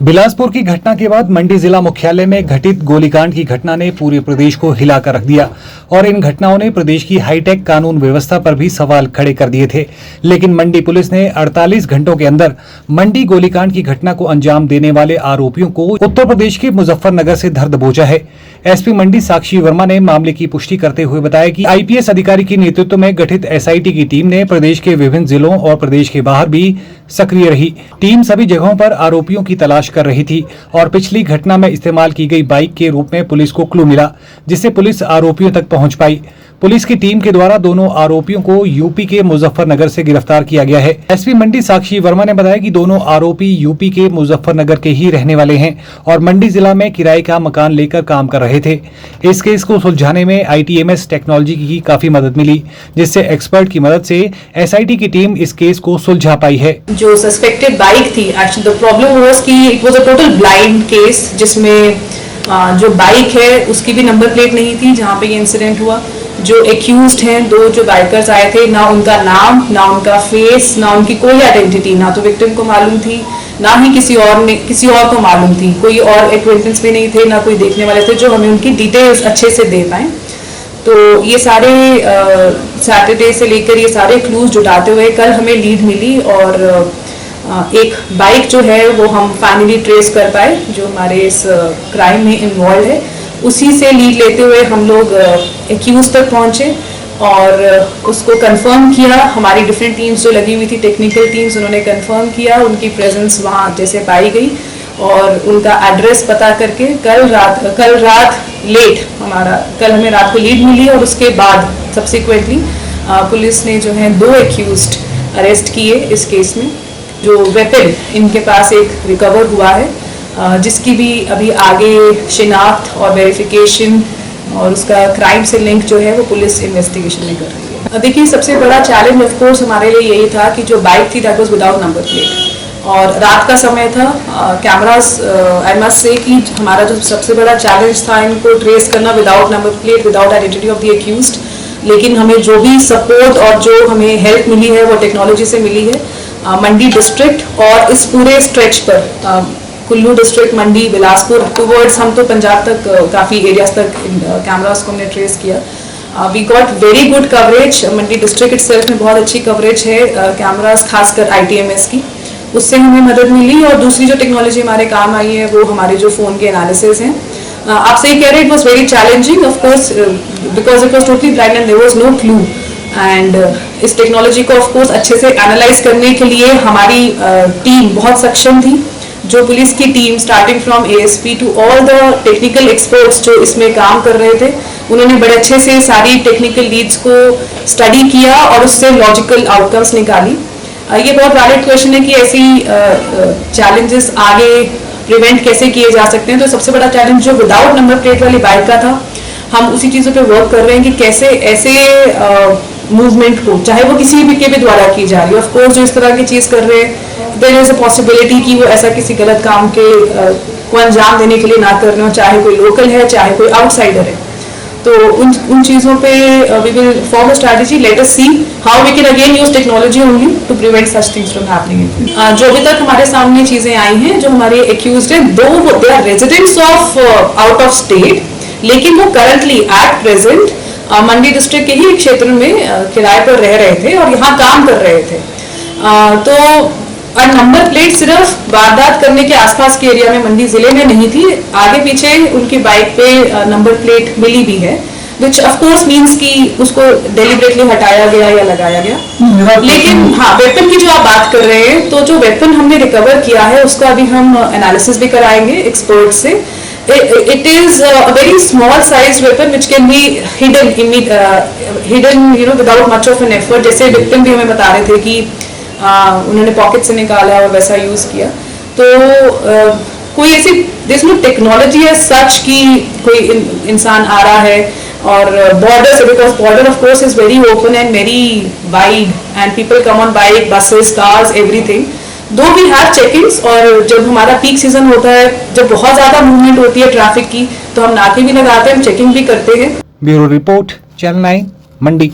बिलासपुर की घटना के बाद मंडी जिला मुख्यालय में घटित गोलीकांड की घटना ने पूरे प्रदेश को हिलाकर रख दिया और इन घटनाओं ने प्रदेश की हाईटेक कानून व्यवस्था पर भी सवाल खड़े कर दिए थे। लेकिन मंडी पुलिस ने 48 घंटों के अंदर मंडी गोलीकांड की घटना को अंजाम देने वाले आरोपियों को उत्तर प्रदेश के मुजफ्फरनगर से धर दबोचा है। एसपी मंडी साक्षी वर्मा ने मामले की पुष्टि करते हुए बताया कि आईपीएस अधिकारी के नेतृत्व में गठित एसआईटी की टीम ने प्रदेश के विभिन्न जिलों और प्रदेश के बाहर भी सक्रिय रही। टीम सभी जगहों पर आरोपियों की तलाश कर रही थी और पिछली घटना में इस्तेमाल की गई बाइक के रूप में पुलिस को क्लू मिला, जिससे पुलिस आरोपियों तक पहुंच पाई। पुलिस की टीम के द्वारा दोनों आरोपियों को यूपी के मुजफ्फरनगर से गिरफ्तार किया गया है। एसपी मंडी साक्षी वर्मा ने बताया कि दोनों आरोपी यूपी के मुजफ्फरनगर के ही रहने वाले हैं और मंडी जिला में किराए का मकान लेकर काम कर रहे थे। इस केस को सुलझाने में आईटीएमएस टेक्नोलॉजी की काफी मदद मिली, जिससे एक्सपर्ट की मदद से एसआईटी की टीम इस केस को सुलझा पाई है। जो सस्पेक्टेड बाइक थी, एक्चुअली द प्रॉब्लम वाज कि it was a total blind case, जिसमें जो बाइक है उसकी भी नंबर प्लेट नहीं थी जहाँ पे ये इंसिडेंट हुआ। जो एक्यूज्ड हैं, दो जो बाइकर्स आए थे, ना उनका नाम, ना उनका फेस, ना उनकी कोई आइडेंटिटी, ना तो विक्टिम को मालूम थी, ना ही किसी और को मालूम थी। कोई और एक्वेंटेंस भी नहीं थे, ना कोई देखने वाले थे जो हमें उनकी डिटेल्स अच्छे से दे पाए। तो ये सारे सैटरडे से लेकर ये सारे क्लूज जुटाते हुए कल हमें लीड मिली और एक बाइक जो है वो हम फाइनली ट्रेस कर पाए जो हमारे इस क्राइम में इन्वॉल्व है। उसी से लीड लेते हुए हम लोग एक्यूज तक पहुंचे और उसको कंफर्म किया। हमारी डिफरेंट टीम्स जो लगी हुई थी, टेक्निकल टीम्स, उन्होंने कंफर्म किया उनकी प्रेजेंस वहाँ जैसे पाई गई और उनका एड्रेस पता करके कल रात लेट कल हमें रात को लीड मिली और उसके बाद सब्सिक्वेंटली पुलिस ने जो है 2 एक्यूज्ड अरेस्ट किए इस केस में। जो वेपन इनके पास एक रिकवर हुआ है, जिसकी भी अभी आगे शिनाख्त और वेरिफिकेशन और उसका क्राइम से लिंक जो है वो पुलिस इन्वेस्टिगेशन में कर रही है। देखिए, सबसे बड़ा चैलेंज ऑफ कोर्स हमारे लिए यही था कि जो बाइक थी that was without number plate और रात का समय था। कैमरास, आई मस्ट से कि हमारा जो सबसे बड़ा चैलेंज था इनको ट्रेस करना without number plate, without identity of the accused. लेकिन हमें जो भी सपोर्ट और जो हमें हेल्प मिली है वो टेक्नोलॉजी से मिली है। मंडी डिस्ट्रिक्ट और इस पूरे स्ट्रेच पर कुल्लू डिस्ट्रिक्ट, मंडी, बिलासपुर टूवर्ड्स हम तो पंजाब तक काफ़ी एरियाज तक कैमरास को हमने ट्रेस किया। We got very good coverage. Mandi district itself में बहुत अच्छी कवरेज है कैमरास, खासकर आईटीएमएस की, उससे हमें मदद मिली। और दूसरी जो टेक्नोलॉजी हमारे काम आई है वो हमारे जो फ़ोन के एनालिसिस हैं। आप सही कह रहे हैं, it was very challenging of course because it was totally blind and there was no clue. And इस टेक्नोलॉजी को ऑफ कोर्स अच्छे से एनालाइज करने के लिए हमारी टीम बहुत सक्षम थी। जो पुलिस की team starting from ASP to all the technical experts जो इसमें काम कर रहे थे, उन्होंने बड़े अच्छे से सारी टेक्निकल लीड्स को स्टडी किया और उससे लॉजिकल आउटकम्स निकाली। ये बहुत वैलिड क्वेश्चन है कि ऐसी चैलेंजेस आगे प्रिवेंट कैसे किए जा सकते हैं। तो सबसे बड़ा चैलेंज जो विदाउट नंबर प्लेट वाली बाइक का था, हम उसी चीज़ों पे वर्क कर रहे हैं कि कैसे ऐसे मूवमेंट को, चाहे वो किसी भी के भी द्वारा की जा रही है, ऑफ कोर्स जो इस तरह की चीज़ कर रहे हैं, देयर इज अ पॉसिबिलिटी कि वो ऐसा किसी गलत काम के को अंजाम देने के लिए ना कर रहे हो, चाहे कोई लोकल है चाहे कोई आउटसाइडर है। तो उन चीज़ों पे we will form a strategy. Let us see how we can again use technology only to prevent such things from happening. जो अभी तक हमारे सामने चीज़ें आई हैं, जो हमारे एक्यूज्ड हैं, though they are residents of out of state, लेकिन वो currently at present Mandi district के ही एक क्षेत्र में किराए पर रह रहे थे और यहाँ काम कर रहे थे। तो नंबर प्लेट सिर्फ वारदात करने के आसपास के एरिया में मंडी जिले में नहीं थी, आगे पीछे उनकी बाइक पे नंबर प्लेट मिली भी है, विच ऑफ कोर्स मीन्स कि उसको डेलिबरेटली हटाया गया या लगाया गया। लेकिन हाँ, वेपन की जो आप बात कर रहे हैं, तो जो वेपन हमने रिकवर किया है उसका अभी हम एनालिसिस भी कराएंगे एक्सपर्ट से। It is a very small sized weapon which can be hidden, without much of an effort. जैसे victim भी हमें बता रहे थे कि उन्होंने पॉकेट से निकाला और वैसा यूज किया। तो कोई ऐसी there's no technology as such कि कोई इंसान आ रहा है और border से, because border of course is very open and very wide and people come on bike, buses, cars, everything. दो भी हैव चेकिंग्स और जब हमारा पीक सीजन होता है, जब बहुत ज्यादा मूवमेंट होती है ट्रैफिक की, तो हम नाके भी लगाते हैं, हम चेकिंग भी करते हैं। ब्यूरो रिपोर्ट, चैनल 9, मंडी।